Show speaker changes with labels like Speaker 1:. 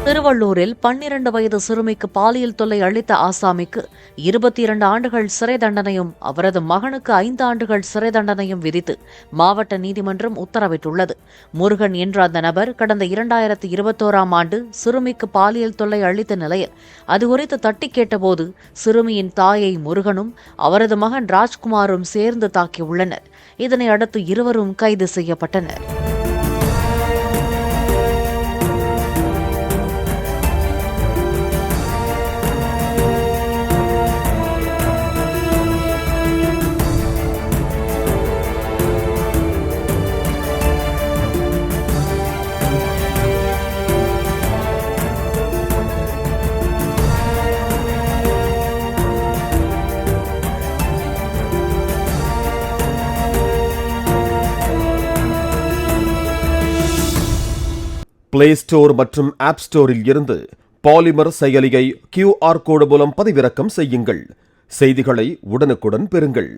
Speaker 1: திருவள்ளூரில் 12 வயது சிறுமிக்கு பாலியல் தொல்லை அளித்த ஆசாமிக்கு 22 ஆண்டுகள் சிறை தண்டனையும் அவரது மகனுக்கு 5 ஆண்டுகள் சிறை தண்டனையும் விதித்து மாவட்ட நீதிமன்றம் உத்தரவிட்டுள்ளது. முருகன் என்ற அந்த நபர் கடந்த 2021ஆம் ஆண்டு சிறுமிக்கு பாலியல் தொல்லை அளித்த நிலையில் அதுகுறித்து தட்டி கேட்டபோது சிறுமியின் தாயை முருகனும் அவரது மகன் ராஜ்குமாரும் சேர்ந்து தாக்கியுள்ளனர். இதனை அடுத்து இருவரும் கைது செய்யப்பட்டனர்.
Speaker 2: பிளே ஸ்டோர் மற்றும் ஆப் ஸ்டோரில் இருந்து பாலிமர் செயலியை QR கோடு மூலம் பதிவிறக்கம் செய்யுங்கள். செய்திகளை உடனுக்குடன் பெறுங்கள்.